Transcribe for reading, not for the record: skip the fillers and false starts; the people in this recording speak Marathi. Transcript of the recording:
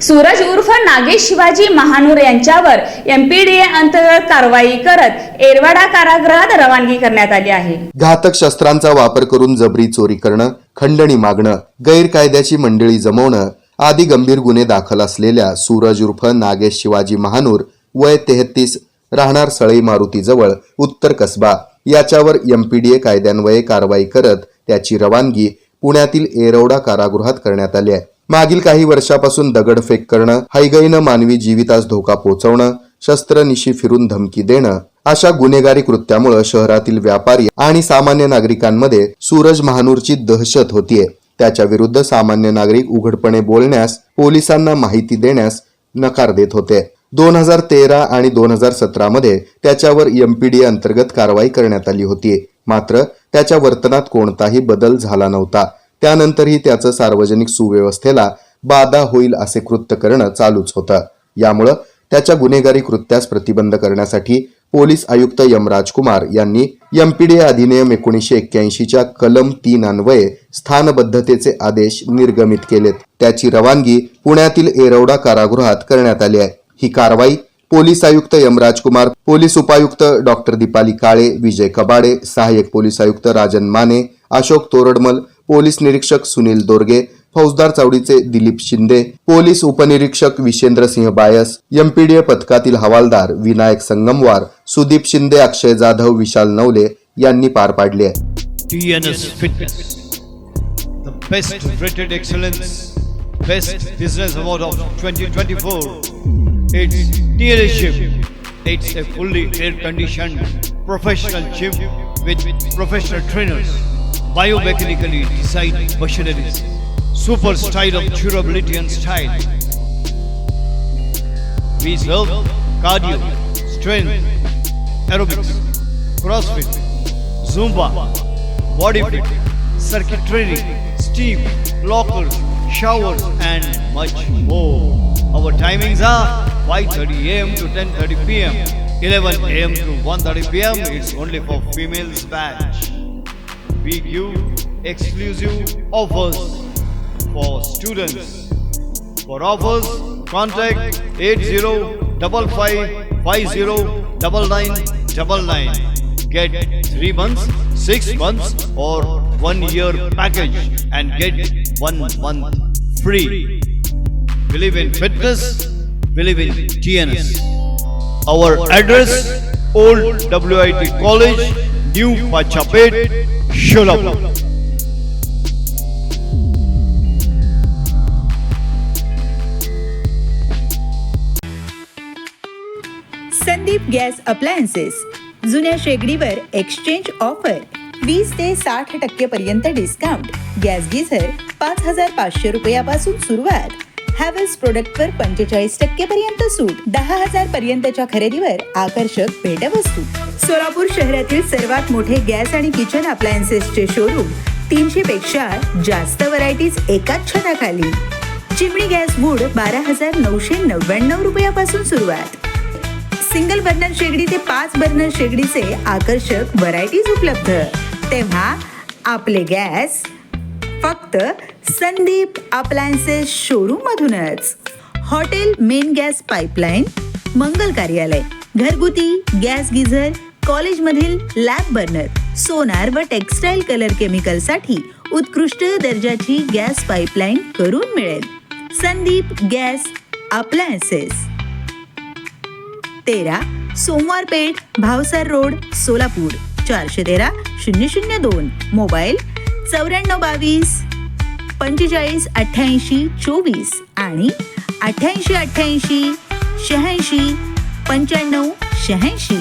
सूरज उर्फ नागेश शिवाजी महानूर यांच्यावर MPDA अंतर्गत कारवाई करत एरवाडा कारागृहात रवानगी करण्यात आली आहे। घातक शस्त्रांचा वापर करून जबरी चोरी करणं, खंडणी मागणं, गैरकायद्याची मंडळी जमवणं आदी गंभीर गुन्हे दाखल असलेल्या सूरज उर्फ नागेश शिवाजी महानूर वय 33 राहणार सळई मारुती जवळ उत्तर कसबा याच्यावर MPDA कायद्यान्वये कारवाई करत त्याची रवानगी पुण्यातील एरवडा कारागृहात करण्यात आली आहे। मागील काही वर्षापासून दगडफेक करणं, हायगईनं मानवी जीवितास धोका पोहोचवणं, शस्त्रनिशी फिरून धमकी देणं अशा गुन्हेगारी कृत्यामुळे शहरातील व्यापारी आणि सामान्य नागरिकांमध्ये सूरज महानूरची दहशत होतीये। त्याच्या विरुद्ध सामान्य नागरिक उघडपणे बोलण्यास, पोलिसांना माहिती देण्यास नकार देत होते। 2013 आणि 2017 मध्ये त्याच्यावर MPDA अंतर्गत कारवाई करण्यात आली होती, मात्र त्याच्या वर्तनात कोणताही बदल झाला नव्हता। त्यानंतरही त्याचं सार्वजनिक सुव्यवस्थेला बाधा होईल असे कृत्य करणं चालूच होतं। यामुळे त्याच्या गुन्हेगारी कृत्यास प्रतिबंध करण्यासाठी पोलीस आयुक्त M. राजकुमार यांनी MPDA अधिनियम 1981च्या कलम 3 अन्वये स्थानबद्धतेचे आदेश निर्गमित केलेत। त्याची रवानगी पुण्यातील एरवडा कारागृहात करण्यात आली आहे। ही कारवाई पोलीस आयुक्त M. राजकुमार, पोलीस उपायुक्त डॉक्टर दीपाली काळे, विजय कबाडे, सहाय्यक पोलीस आयुक्त राजन माने, अशोक तोरडमल, पोलीस निरीक्षक सुनील दोरगे, फौजदार चावडीचे दिलीप शिंदे, पोलीस उपनिरीक्षक विशेंद्र सिंह बायस, MPDA पथकातील हवालदार विनायक संगमवार, सुदीप शिंदे, अक्षय जाधव, विशाल नवले यांनी पार पाडले आहे। TNS Fitness, the best rated excellence, best business award of 2024. It's TNS Gym. It's a fully air-conditioned professional gym with professional trainers, biomechanically designed machineries, super style of durability and style. We serve cardio, strength, aerobics, CrossFit, Zumba, body fit, circuit training, steam, lockers, showers and much more. Our timings are 5:30 AM to 10:30 PM, 11 AM to 1:30 PM. It's only for females batch. We give exclusive offers for students. For offers, contact 8055509999. Get 3 months, 6 months or 1 year package and get 1 month free. Believe in fitness, believe in TNS. Our address, Old WIT College, New Pachapet, Sholapur. Sandeep gas appliances, जुन्या शेगडीवर एक्सचेंज ऑफर, 20 ते 60% पर्यंत डिस्काउंट, गॅस गीझर 5,500 रुपयापासून सुरुवात, हॅवेल्स प्रोडक्टवर 45% पर्यंत सूट, 10,000 पर्यंतच्या खरेदीवर आकर्षक भेटवस्तू। सोलापूर शहरातील सर्वात मोठे गॅस आणि किचन अप्लायन्सेसचे शोरूम, 300 पेक्षा जास्त व्हरायटीज एकाच छताखाली। चिमणी गॅस वूड 12,999 रुपयापासून सुरुवात, सिंगल बर्नर शेगडी ते 5 बर्नर शेगडीचे आकर्षक व्हरायटीज उपलब्ध। तेव्हा आपले गॅस फक्त संदीप अप्लायन्सेस शोरूम मधूनच। हॉटेल, मेन गॅस पाईपलाईन, मंगल कार्यालय, घरगुती गॅस गीझर, कॉलेजमधील लॅब बर्नर, सोनार व टेक्सटाईल कलर केमिकल साठी उत्कृष्ट दर्जाची गॅस पाईपलाईन करून मिळेल। संदीप गॅस अप्लायन्सेस, 13 सोमवार पेठ, भावसार रोड, सोलापूर, 413-002, मोबाईल 9422 45 88 24 आणि 88 88 86 95 86।